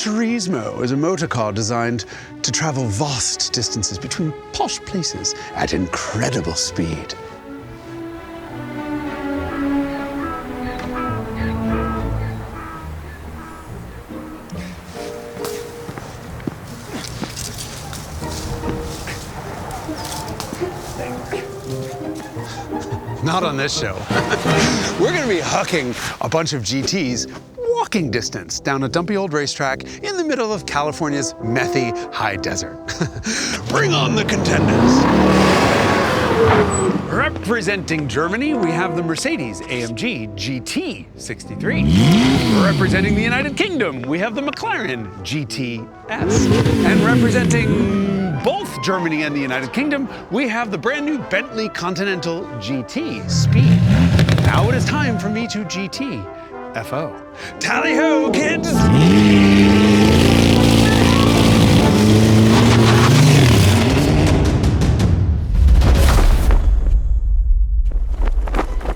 Grand-Turismo is a motor car designed to travel vast distances between posh places at incredible speed. Not on this show. We're gonna be hucking a bunch of GTs walking distance down a dumpy old racetrack in the middle of California's methy high desert. Bring on the contenders. Representing Germany, we have the Mercedes-AMG GT63. Representing the United Kingdom, we have the McLaren GTS. And representing both Germany and the United Kingdom, we have the brand new Bentley Continental GT Speed. Now it is time for me to GT-FO. Tally-ho, kids!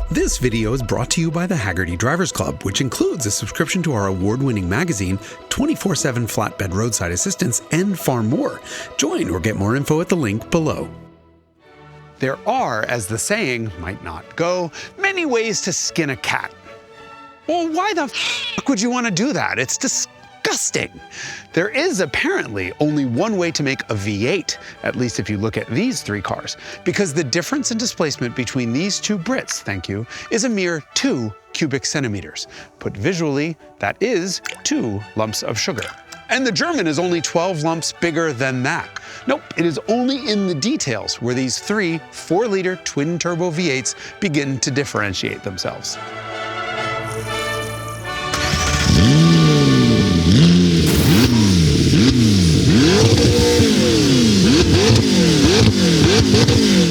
This video is brought to you by the Hagerty Drivers Club, which includes a subscription to our award-winning magazine, 24/7 flatbed roadside assistance, and far more. Join or get more info at the link below. There are, as the saying might not go, many ways to skin a cat. Well, why the f would you want to do that? It's disgusting. There is apparently only one way to make a V8, at least if you look at these three cars, because the difference in displacement between these two Brits, thank you, is a mere 2 cubic centimeters. Put visually, that is 2 lumps of sugar. And the German is only 12 lumps bigger than that. Nope, it is only in the details where these three 4-liter twin-turbo V8s begin to differentiate themselves.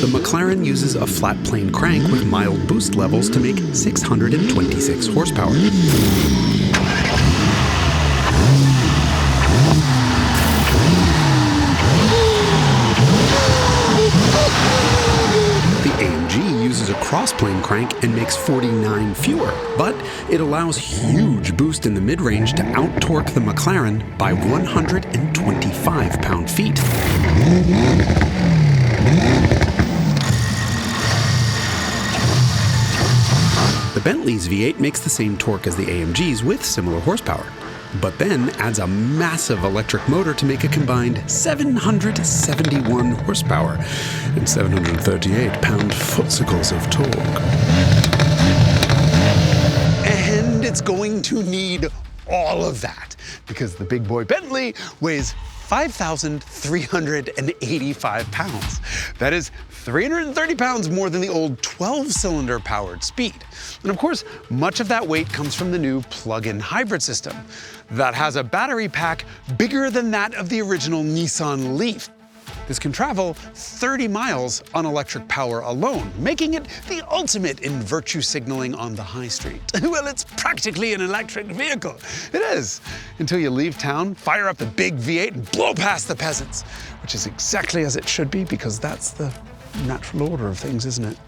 The McLaren uses a flat plane crank with mild boost levels to make 626 horsepower. The AMG uses a cross-plane crank and makes 49 fewer, but it allows huge boost in the mid-range to out-torque the McLaren by 125 pound-feet. The Bentley's V8 makes the same torque as the AMG's with similar horsepower, but then adds a massive electric motor to make a combined 771 horsepower and 738 pound-foot's of torque. And it's going to need all of that, because the big boy Bentley weighs 5,385 pounds. That is 330 pounds more than the old 12-cylinder powered Speed. And of course, much of that weight comes from the new plug-in hybrid system that has a battery pack bigger than that of the original Nissan Leaf. This can travel 30 miles on electric power alone, making it the ultimate in virtue signaling on the high street. Well, it's practically an electric vehicle. It is, until you leave town, fire up the big V8 and blow past the peasants, which is exactly as it should be, because that's the natural order of things, isn't it?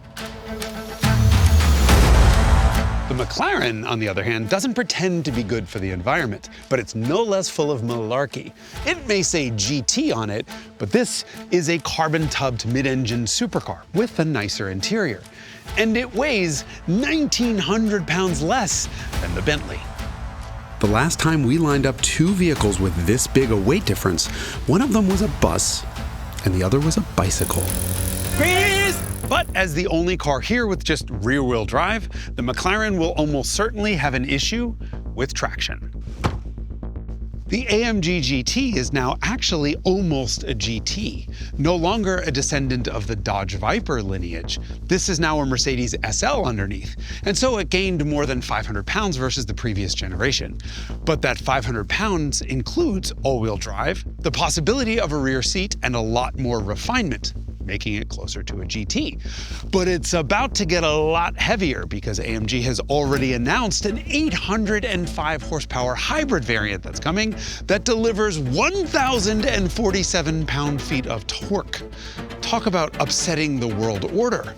The McLaren, on the other hand, doesn't pretend to be good for the environment, but it's no less full of malarkey. It may say GT on it, but this is a carbon-tubbed mid-engine supercar with a nicer interior. And it weighs 1,900 pounds less than the Bentley. The last time we lined up two vehicles with this big a weight difference, one of them was a bus and the other was a bicycle. But as the only car here with just rear-wheel drive, the McLaren will almost certainly have an issue with traction. The AMG GT is now actually almost a GT, no longer a descendant of the Dodge Viper lineage. This is now a Mercedes SL underneath, and so it gained more than 500 pounds versus the previous generation. But that 500 pounds includes all-wheel drive, the possibility of a rear seat, and a lot more refinement, making it closer to a GT. But it's about to get a lot heavier because AMG has already announced an 805 horsepower hybrid variant that's coming that delivers 1,047 pound-feet of torque. Talk about upsetting the world order.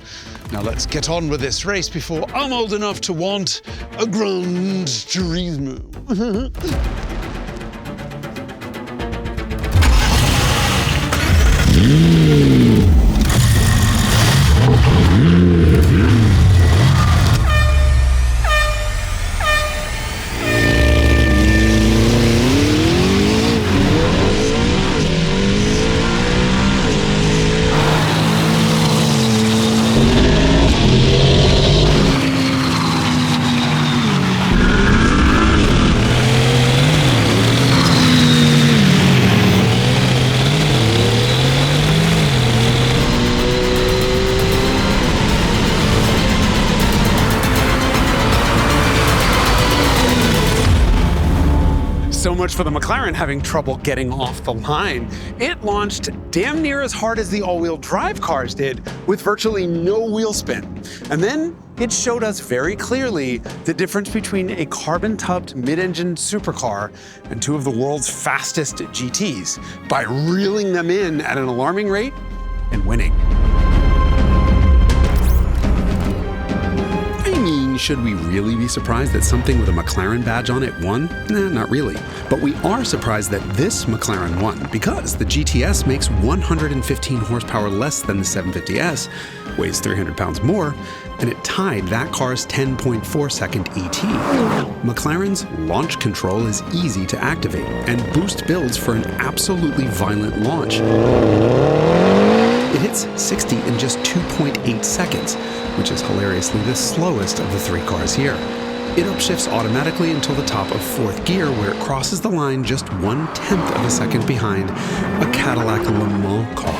Now let's get on with this race before I'm old enough to want a Grand-Turismo. So much for the McLaren having trouble getting off the line. It launched damn near as hard as the all-wheel drive cars did, with virtually no wheel spin. And then it showed us very clearly the difference between a carbon-tubbed mid-engine supercar and two of the world's fastest GTs by reeling them in at an alarming rate and winning. Should we really be surprised that something with a McLaren badge on it won? Nah, not really. But we are surprised that this McLaren won, because the GTS makes 115 horsepower less than the 750S, weighs 300 pounds more, and it tied that car's 10.4-second ET. McLaren's launch control is easy to activate and boost builds for an absolutely violent launch. It hits 60 in just 2.8 seconds, which is hilariously the slowest of the three cars here. It upshifts automatically until the top of fourth gear, where it crosses the line just 1/10 of a second behind a Cadillac Le Mans car.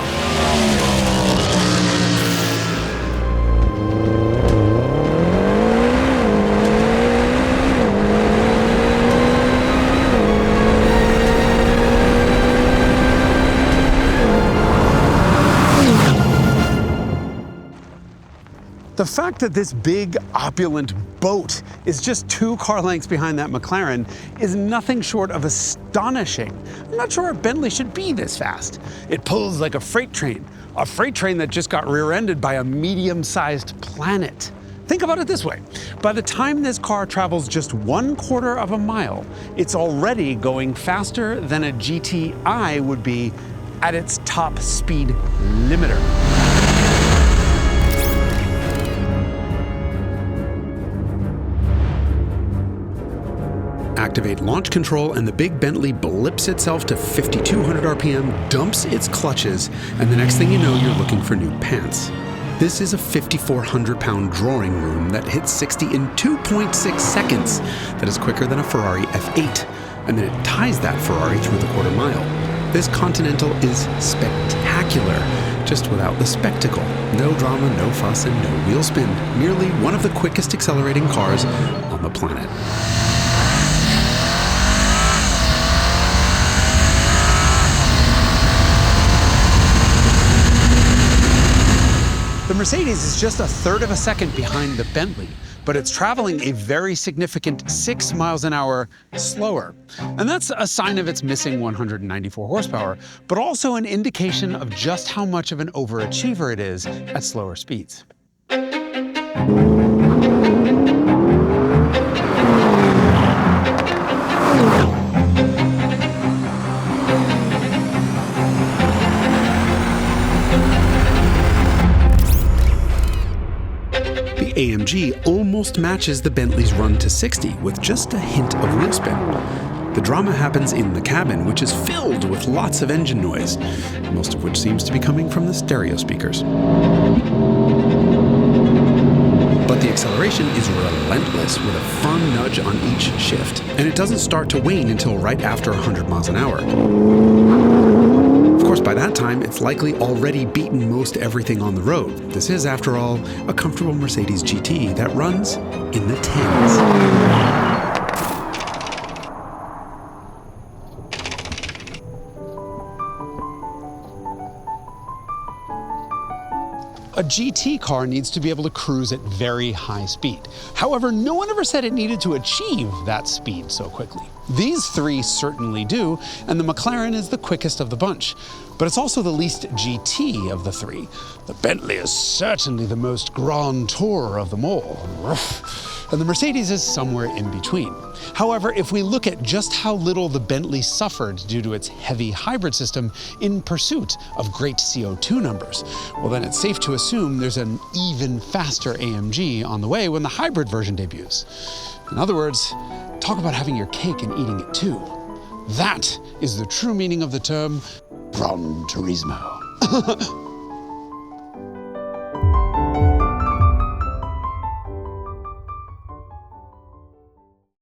The fact that this big, opulent boat is just 2 car lengths behind that McLaren is nothing short of astonishing. I'm not sure a Bentley should be this fast. It pulls like a freight train that just got rear-ended by a medium-sized planet. Think about it this way. By the time this car travels just 1/4 of a mile, it's already going faster than a GTI would be at its top speed limiter. Activate launch control and the big Bentley blips itself to 5,200 RPM, dumps its clutches, and the next thing you know, you're looking for new pants. This is a 5,400-pound drawing room that hits 60 in 2.6 seconds. That is quicker than a Ferrari F8, and then it ties that Ferrari through the quarter mile. This Continental is spectacular, just without the spectacle. No drama, no fuss, and no wheel spin. Merely one of the quickest accelerating cars on the planet. The Mercedes is just 1/3 of a second behind the Bentley, but it's traveling a very significant 6 miles an hour slower. And that's a sign of its missing 194 horsepower, but also an indication of just how much of an overachiever it is at slower speeds. AMG almost matches the Bentley's run to 60 with just a hint of wheel spin. The drama happens in the cabin, which is filled with lots of engine noise, most of which seems to be coming from the stereo speakers. But the acceleration is relentless, with a firm nudge on each shift, and it doesn't start to wane until right after 100 miles an hour. Of course, by that time, it's likely already beaten most everything on the road. This is, after all, a comfortable Mercedes GT that runs in the 10s. A GT car needs to be able to cruise at very high speed. However, no one ever said it needed to achieve that speed so quickly. These three certainly do, and the McLaren is the quickest of the bunch. But it's also the least GT of the three. The Bentley is certainly the most Grand Tour of them all. And the Mercedes is somewhere in between. However, if we look at just how little the Bentley suffered due to its heavy hybrid system in pursuit of great CO2 numbers, well then it's safe to assume there's an even faster AMG on the way when the hybrid version debuts. In other words, talk about having your cake and eating it too. That is the true meaning of the term Grand-Turismo.